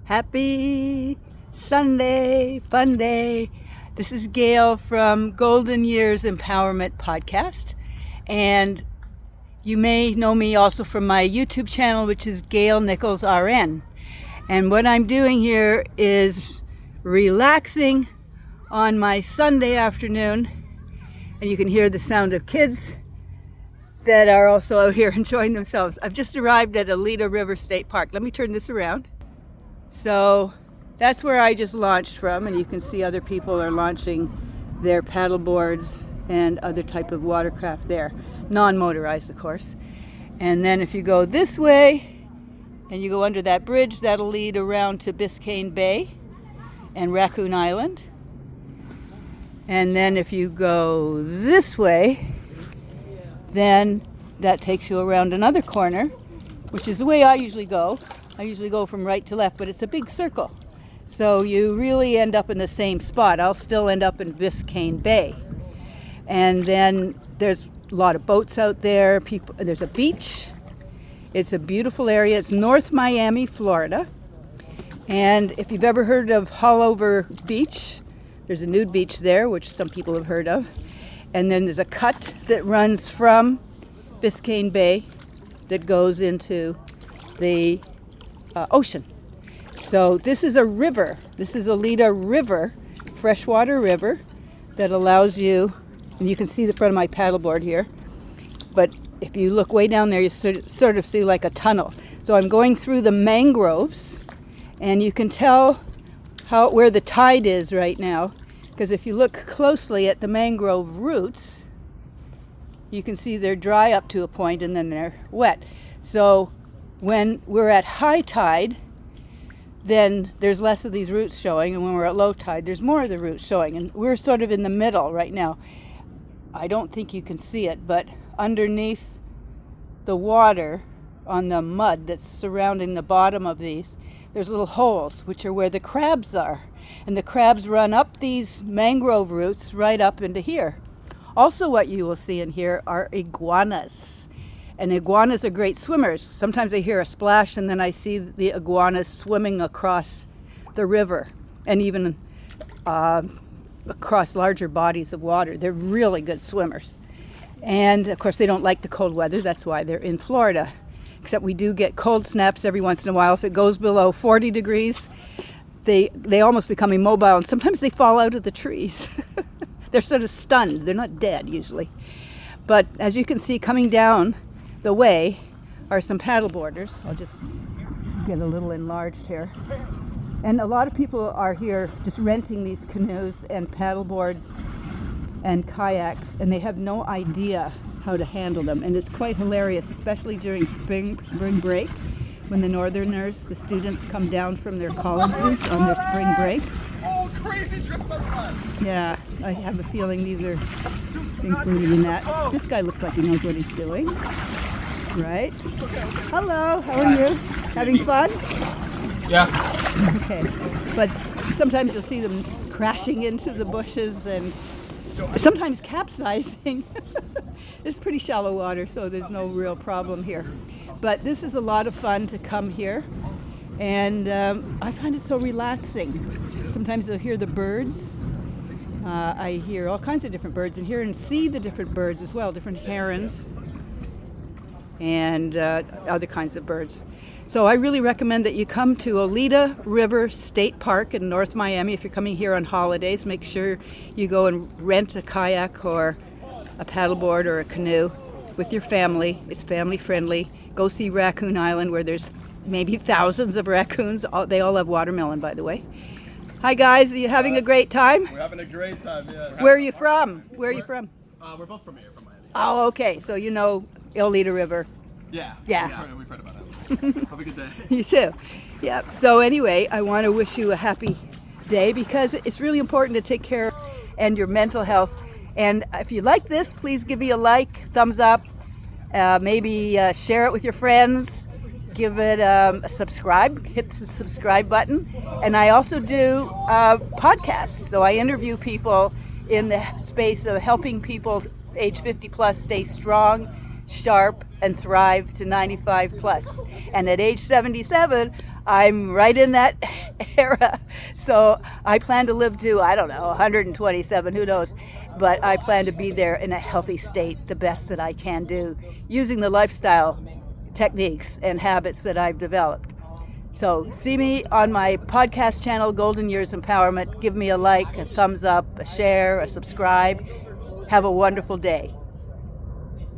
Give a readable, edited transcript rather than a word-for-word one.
Happy Sunday, fun day. This is Gail from Golden Years Empowerment Podcast. And you may know me also from my YouTube channel, which is Gail Nichols RN. And what I'm doing here is relaxing on my Sunday afternoon. And you can hear the sound of kids that are also out here enjoying themselves. I've just arrived at Oleta River State Park. Let me turn this around. So that's where I just launched from, and you can see other people are launching their paddle boards and other type of watercraft there. Non-motorized, of course. And then if you go this way and you go under that bridge, that'll lead around to Biscayne Bay and Raccoon Island. And then if you go this way, then that takes you around another corner, which is the way I usually go. I usually go from right to left, but it's a big circle. So you really end up in the same spot. I'll still end up in Biscayne Bay. And then there's a lot of boats out there. There's a beach. It's a beautiful area. It's North Miami, Florida. And if you've ever heard of Hollover Beach, there's a nude beach there, which some people have heard of. And then there's a cut that runs from Biscayne Bay that goes into the ocean. So this is a river. This is Oleta River, freshwater river that allows you, and you can see the front of my paddleboard here, but if you look way down there, you sort of see like a tunnel. So I'm going through the mangroves, and you can tell where the tide is right now, because if you look closely at the mangrove roots, you can see they're dry up to a point and then they're wet. So when we're at high tide, then there's less of these roots showing, and when we're at low tide, there's more of the roots showing, and we're sort of in the middle right now. I don't think you can see it, but underneath the water, on the mud that's surrounding the bottom of these, there's little holes, which are where the crabs are, and the crabs run up these mangrove roots right up into here. Also, what you will see in here are iguanas. And iguanas are great swimmers. Sometimes I hear a splash and then I see the iguanas swimming across the river and even across larger bodies of water. They're really good swimmers. And of course they don't like the cold weather. That's why they're in Florida. Except we do get cold snaps every once in a while. If it goes below 40 degrees, they almost become immobile, and sometimes they fall out of the trees. They're sort of stunned. They're not dead usually. But as you can see, coming down the way are some paddleboarders. I'll just get a little enlarged here. And a lot of people are here just renting these canoes and paddleboards and kayaks, and they have no idea how to handle them. And it's quite hilarious, especially during spring break, when the northerners, the students, come down from their colleges on their spring break. Oh, crazy trip. Yeah, I have a feeling these are included in that. This guy looks like he knows what he's doing. Right? Hello, how are you? Having fun? Yeah. Okay. But sometimes you'll see them crashing into the bushes and sometimes capsizing. It's pretty shallow water, so there's no real problem here. But this is a lot of fun to come here, and I find it so relaxing. Sometimes you'll hear the birds. I hear all kinds of different birds in here and see the different birds as well, different herons and other kinds of birds. So I really recommend that you come to Oleta River State Park in North Miami. If you're coming here on holidays, make sure you go and rent a kayak or a paddleboard or a canoe with your family. It's family friendly. Go see Raccoon Island, where there's maybe thousands of raccoons. They all have watermelon, by the way. Hi guys, are you having a great time? We're having a great time, yeah. Where are you from? Where are you from? We're both from here, from Miami. Oh, okay. So you know Oleta River. Yeah. Yeah. We've heard about it. Have a good day. You too. Yeah. So anyway, I want to wish you a happy day, because it's really important to take care of your mental health. And if you like this, please give me a like, thumbs up, maybe share it with your friends, give it a subscribe, hit the subscribe button. And I also do podcasts. So I interview people in the space of helping people age 50 plus stay strong, sharp, and thrive to 95 plus. And at age 77, I'm right in that era. So I plan to live to, I don't know, 127, who knows. But I plan to be there in a healthy state, the best that I can do, using the lifestyle techniques and habits that I've developed. So see me on my podcast channel, Golden Years Empowerment. Give me a like, a thumbs up, a share, a subscribe. Have a wonderful day.